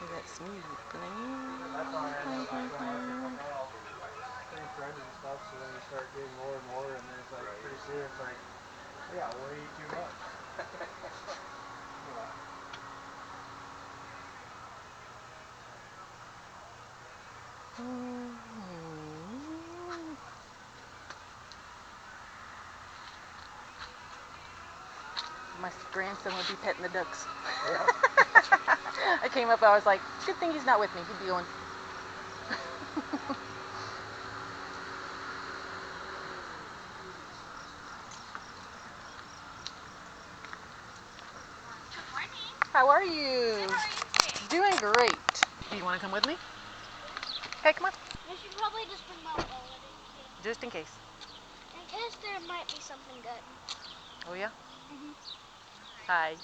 Look at that smooth. That's why I know that's when I get the mail. Same friends and stuff, so then you start getting more and more, and then it's like pretty soon it's like, yeah, way too much. Yeah. My grandson would be petting the ducks. Yeah. I came up, I was like, good thing he's not with me. He'd be going. How are you? Doing great. Do you want to come with me? Okay, come on. I should probably just bring my wallet in here. Just in case. In case there might be something good. Oh, yeah? Mm-hmm. Hi.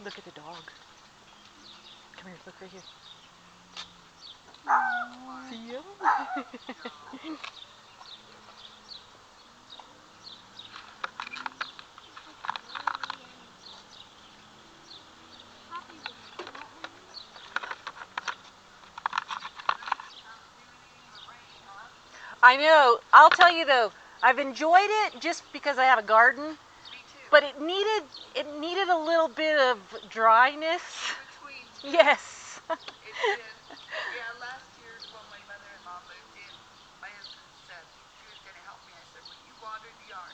Look at the dog. Come here, look right here. See him? I know. I'll tell you though, I've enjoyed it just because I have a garden. Me too. But it needed a little bit of dryness. In between. Yes. It did. Yeah, last year when my mother-in-law moved in, my husband said she was going to help me. I said, when you water the yard,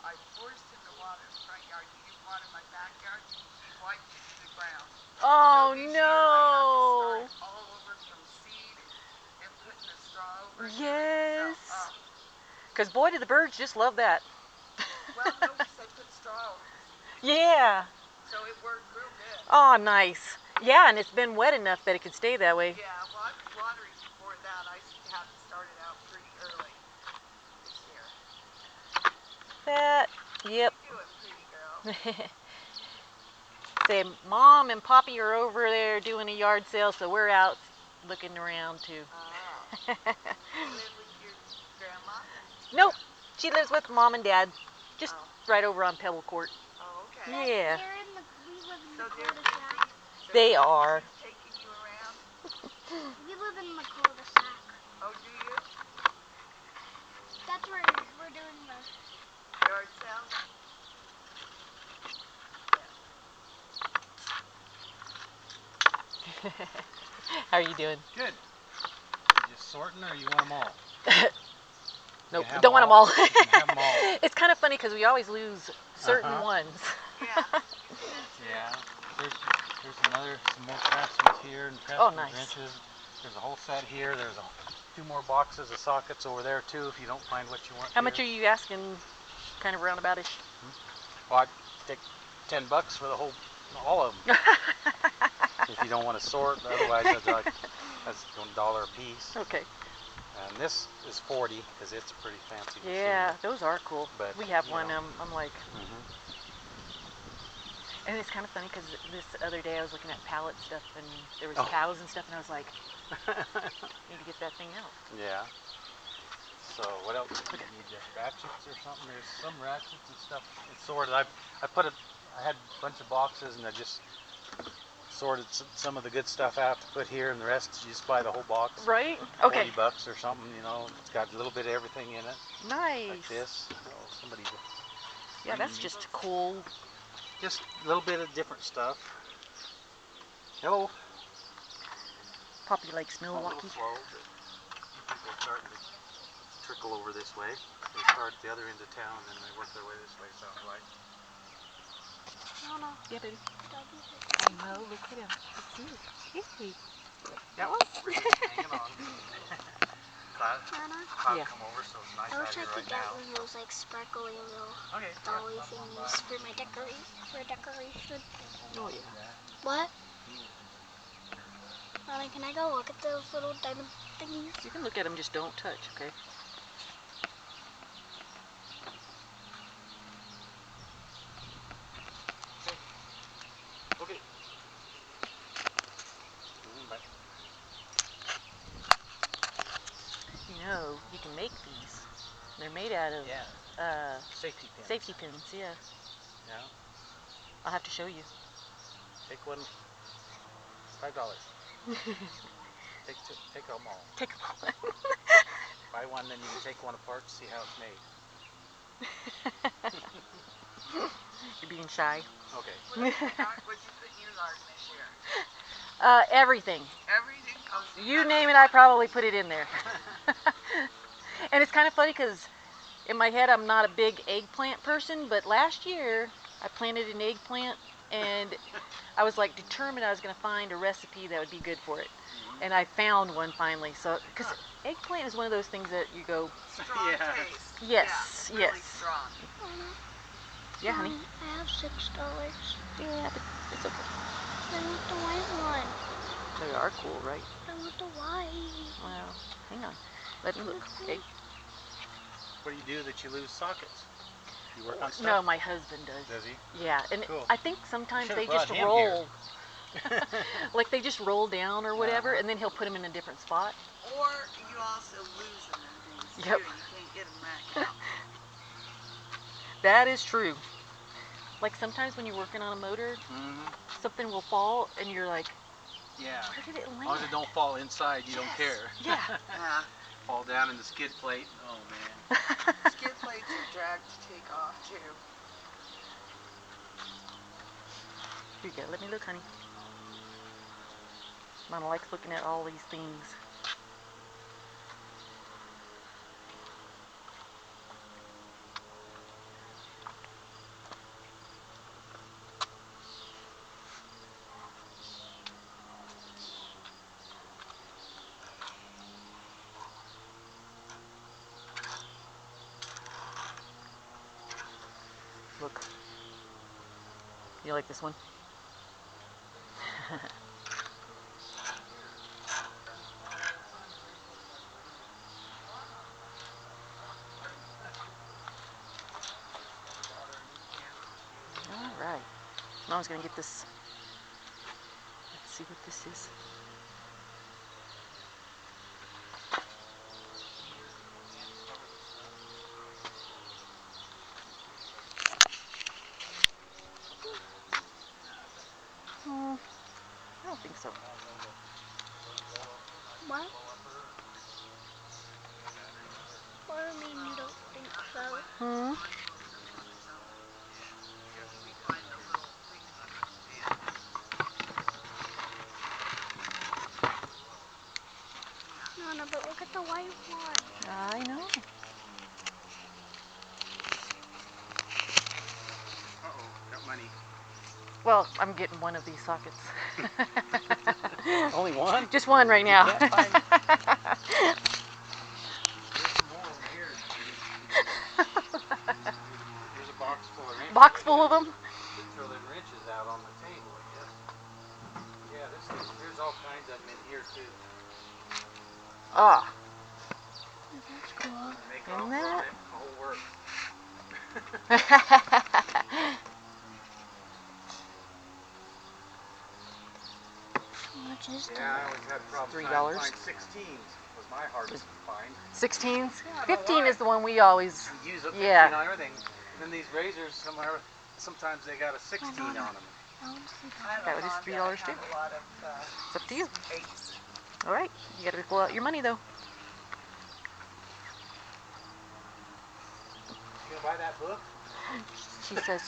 I forced him to water the front yard. He didn't water my backyard. He wiped it to the ground. Oh, so this no. year I have to start all over from seed and putting the straw over. Yes. So, because boy, do the birds just love that. well, no, because I put straw over the seed. Yeah. So it worked real good. Oh, nice. Yeah, and it's been wet enough that it could stay that way. Yeah, well, I was watering before that. I had it started out pretty early this year. That, yep. How you doing, pretty girl? Say, Mom and Poppy are over there doing a yard sale, so we're out looking around too. Oh. You live with your grandma? Nope. She lives with Mom and Dad. Just right over on Pebble Court. Oh, okay. Yeah. We live in So the they're cul-de-sac. They are. Taking you around? We live in the cul-de-sac. Oh, do you? That's where we're doing the Yard sale? How are you doing? Good. You just sorting, or you want them all? Nope, don't want them all. You can have them all. It's kind of funny because we always lose certain ones. Yeah. Yeah. There's some more craftsman's here and craftsman's nice. wrenches. There's a whole set here. There's two more boxes of sockets over there too if you don't find what you want. How much are you asking, kind of roundaboutish? Well, I'd take $10 for the whole, all of them. If you don't want to sort, otherwise that's $1 a piece. Okay. And this is 40 because it's a pretty fancy machine. Yeah, those are cool. But, we have you one. know. I'm like, and it's kind of funny because this other day I was looking at pallet stuff and there was cows and stuff, and I was like, need to get that thing out. Yeah. So what else? You need ratchets or something? There's some ratchets and stuff. It's sorted. I had a bunch of boxes and I just sorted some of the good stuff out to put here, and the rest you just buy the whole box. Right? Okay. $40 or something, you know. It's got a little bit of everything in it. Nice. Like this. Oh, somebody. Yeah, that's just cool. Just a little bit of different stuff. Hello. Poppy likes Milwaukee. Slow, but I think they're starting to trickle over this way. They start at the other end of town and then they work their way this way, sounds like. Nana. Yeah, baby. Doggy. I know, look at him. Hey. That one? Hanging on. Nana. Yeah. Come over, so it's nice I out wish I here could right get now. one of those like sparkly little Okay. dolly thingies for my decoration. Oh, yeah. What? Nana, can I go look at those little diamond thingies? You can look at them, just don't touch, okay? Okay. You know, you can make these. They're made out of safety pins. Safety pins, yeah. Yeah. I'll have to show you. Take one, $5. Take them all. Take them all. Buy one, then you can take one apart to see how it's made. You're being shy. Okay. What did you put in your garden this year? Everything. Everything? Oh, so You name it, I probably put it in there. And it's kind of funny because in my head I'm not a big eggplant person, but last year I planted an eggplant and I was like determined I was going to find a recipe that would be good for it. And I found one finally. So, because eggplant is one of those things that you go, strong Yeah. taste. yes, Yeah, really yes. strong. Yeah, honey. I have $6. Yeah, but it's okay. I want the white one. They are cool, right? I want the white. Well, hang on. Let me look. Okay. What do you do that you lose sockets? You work on stuff? No, my husband does. Does he? Yeah, and Cool. I think sometimes Should've they just brought him roll. here. Like they just roll down or whatever, Uh-huh. and then he'll put them in a different spot. Or you also lose them and things Yep. too. You can't get them back out. That is true. Like sometimes when you're working on a motor, Mm-hmm. something will fall, and you're like, Yeah. where did it land? As long as it don't fall inside, you don't Yes. care. Yeah. Yeah. Fall down in the skid plate. Oh man. Skid plates are dragged to take off too. Here you go. Let me look, honey. Mama likes looking at all these things. Look. You like this one? All right. Mom's gonna get this. Let's see what this is. I don't think so. What? What do you mean you don't think so? Hmm. No, but look at the white one. I know. Uh-oh, got money. Well, I'm getting one of these sockets. Only one? Just one right now. There's some more over here. There's a box full of wrenches. Box full of them? Throw the wrenches out on the table, I guess. Yeah, there's all kinds of them in here too. Ah. That's cool. Make Isn't all that? whole work. How much is Yeah, I that? always had problems $3. trying to find 16s. Was my hardest to find. 16s? Yeah, 15 is the one we always. You use up 15 Yeah. on everything. And then these razors, sometimes they got a 16 on them. I want to see I that. have That a was just Honda. $3 I too. have a lot of It's up to you. 8s. All right. You got to pull out your money though. You gonna buy that book? She says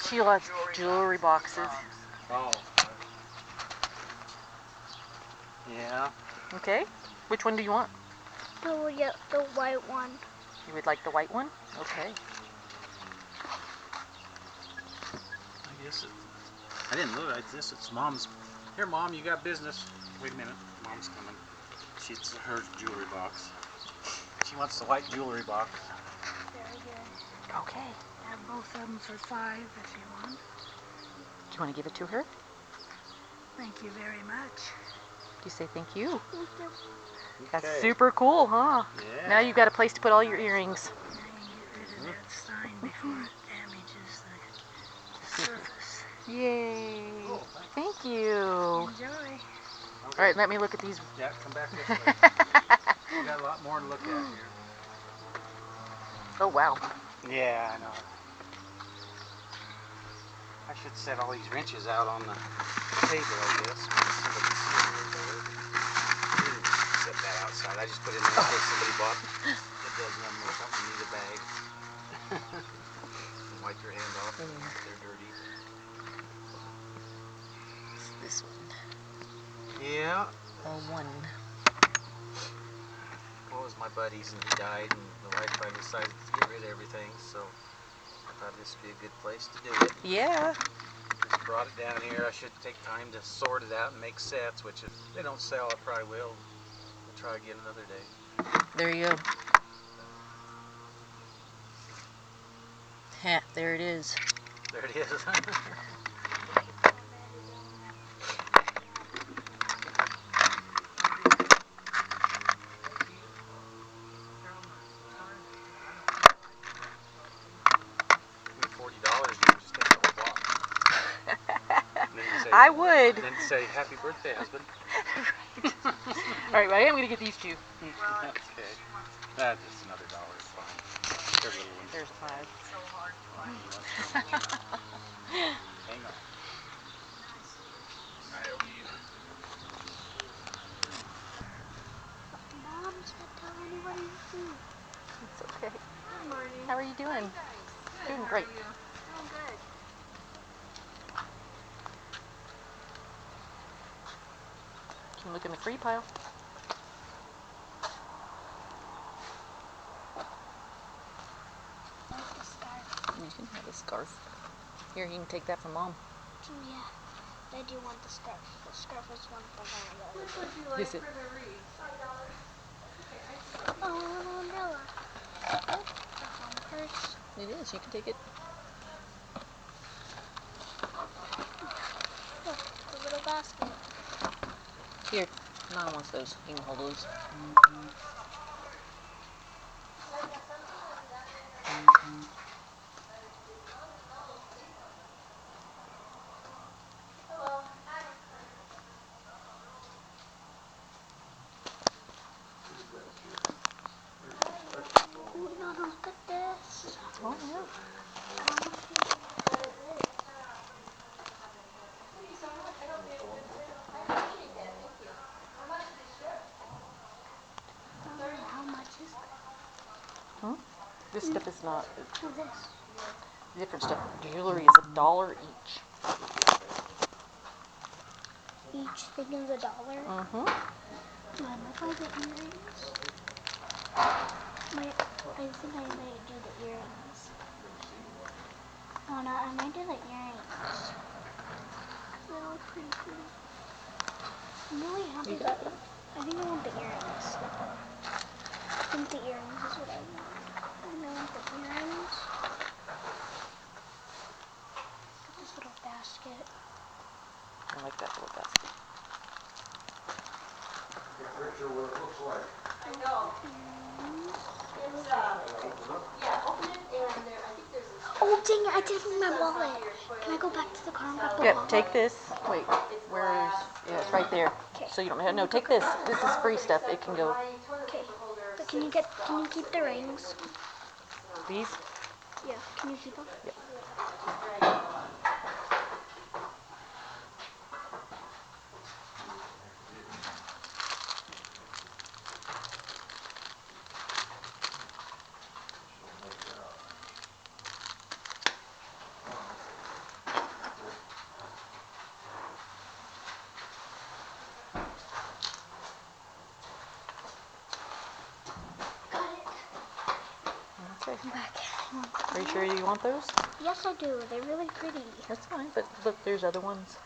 she loves jewelry boxes. Oh. Yeah. Okay. Which one do you want? The white one. You would like the white one? Okay. I guess I didn't look. It's Mom's. Here, Mom, you got business. Wait a minute. Mom's coming. It's her jewelry box. She wants the white jewelry box. Very good. Okay. I have both of them for $5 if you want. Do you want to give it to her? Thank you very much. You say thank you. Thank you. That's Okay. super cool, huh? Yeah. Now you've got a place to put all your earrings. Now you get rid of that sign before it damages the surface. Yay. Cool, Thank you. Enjoy. Okay. All right, let me look at these. Yeah, come back this way. We got a lot more to look at here. Oh, wow. Yeah, I know. I should set all these wrenches out on the table, I guess. Somebody's sitting there. I didn't set that outside. I just put it in there in case somebody bought a dozen of them or something. Need a bag. And wipe your hand off. They're dirty. This one. Yeah. One. Well, it was my buddy's and he died, and the wife finally decided to get rid of everything, so I thought this would be a good place to do it. Yeah. Just brought it down here. I should take time to sort it out and make sets, which if they don't sell, I probably will. We'll try again another day. There you go. Ha, there it is. There it is. $40, you can just take the whole box. And then you say, I would. And then say, happy birthday, husband. All right, well, I am going to get these two. Okay. That's just another $1. It's fine. They're little ones. There's 5. So hard to find. Hang on. Mom said tell anybody you see. It's okay. Good morning. How are you doing? Doing great. Doing good. You can look in the free pile. Where's the scarf? You can have a scarf. Here, you can take that from Mom. Yeah. I do want the scarf. The scarf is one for her. Which would you like Is it? for the wreath? Oh, a little umbrella. Oh, that's on the purse. It is. You can take it. Look, the little basket. Here, Mom wants those. You can hold those. Oh, no, look at this. Oh, yeah. How much is Hmm? This stuff is not. this? Different stuff. Jewelry is $1 each. Each thing is $1. Mm-hmm. Mom, if I get earrings, I think I might do the earrings. Oh no, I might do the earrings. They look pretty cool. I'm really happy You that got it. I think I want the earrings. I think the earrings is what I want. I want the earrings. Look at this little basket. I like that little basket. Picture what it looks like. I know. Earrings. It's, yeah, open it and there, I think there's a... Oh dang it, I didn't bring my wallet. Can I go back to the car and grab the Yep, wallet? take this. Wait, where's... Yeah, it's right there. Okay. So you don't have... No, take this. This is free stuff. It can go... Okay. But can you keep the rings? These? Yeah, can you keep them? Yep. Okay. I'm back. Are you sure you want those? Yes, I do. They're really pretty. That's fine, but look, there's other ones.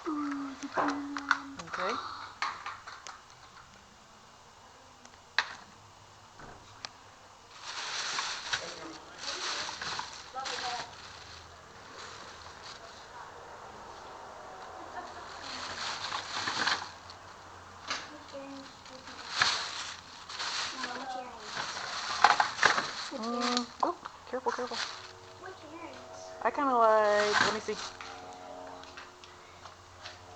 Ooh, the blue one. Okay. Which earrings do you think? No, which earrings? Which earrings? Oh, careful, careful. Which earrings? I kind of like... Let me see.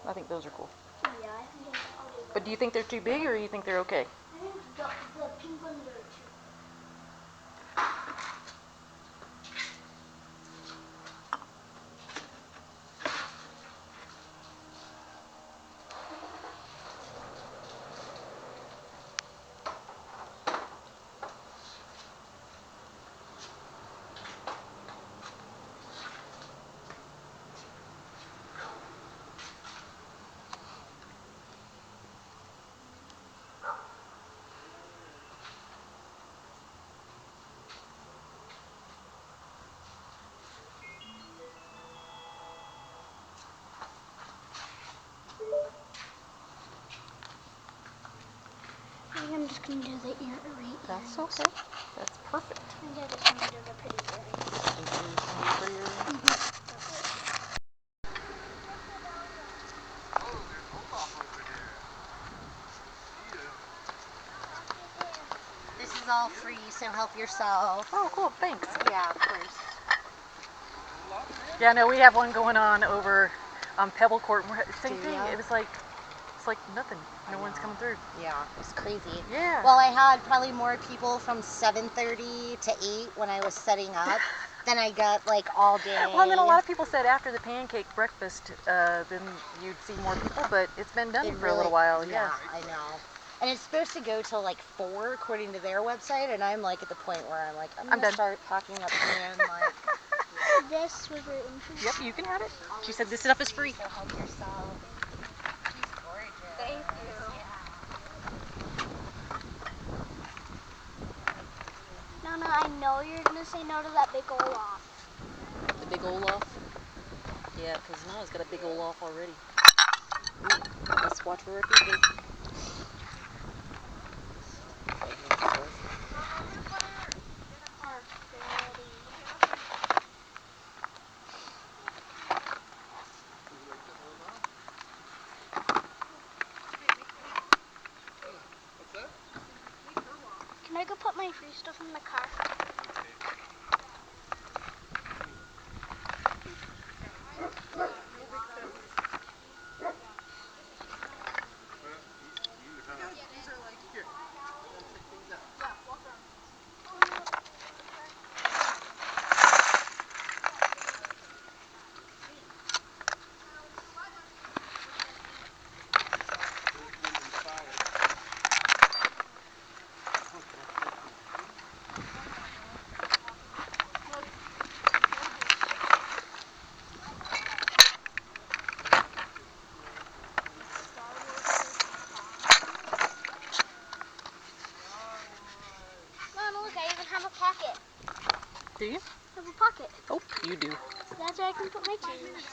I think those are cool. Yeah, I think I'll do But do you think they're too big, or you think they're okay? I think the pink ones are too. just gonna do the ear right. That's okay. That's perfect. And I just want to do the pretty earrings. This is all free, so help yourself. Oh, cool. Thanks. Yeah, of course. Yeah, no, we have one going on over Pebble Court. Same Do thing. ya? It's like nothing. No one's coming through. Yeah, it's crazy. Yeah. Well, I had probably more people from 7:30 to 8 when I was setting up than I got like all day. Well, and then a lot of people said after the pancake breakfast, then you'd see more people, but it's been done for a little while. Yeah, I know. And it's supposed to go till like 4 according to their website, and I'm like at the point where I'm like, I'm gonna done. start packing up and like. This was very interesting. Yep, you can have it. She said this stuff is free. So help yourself. She's gorgeous. Thank you. Yeah. No, I know you're gonna say no to that big Olaf. The big Olaf? Yeah, because Nana's got a big Olaf already. Ooh, let's watch for repeat. Can I go put my free stuff in the car? Pocket. Do you? I have a pocket. Oh, you do. That's where I can put my keys.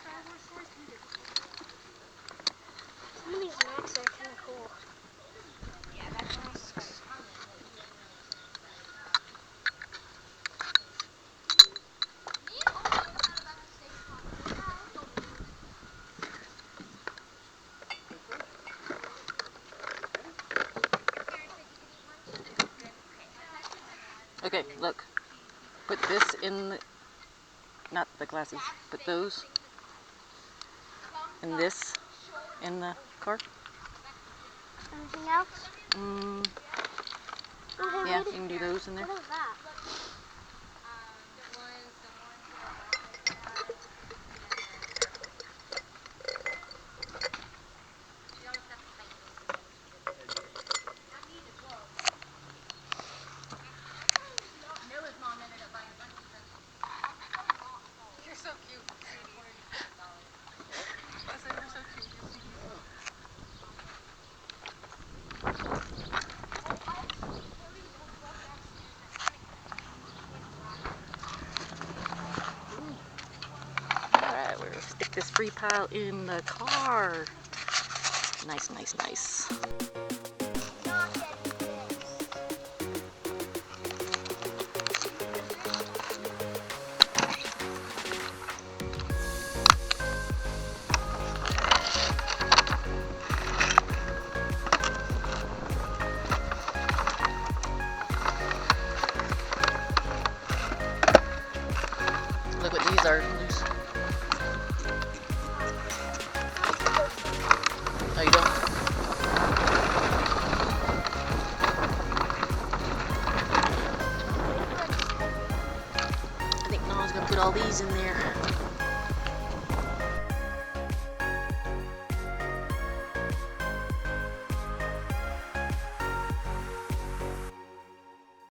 Some of these Macs are kind of cool. Yeah, that's nice. Okay, look. Put this in the, not the glasses, but those, and this in the car. Anything else? Yeah, you can do those in there. What is that? Alright, we're gonna stick this free pile in the car. Nice, nice, nice. Look what these are loose. Oh, you don't? I think Nana's gonna put all these in there.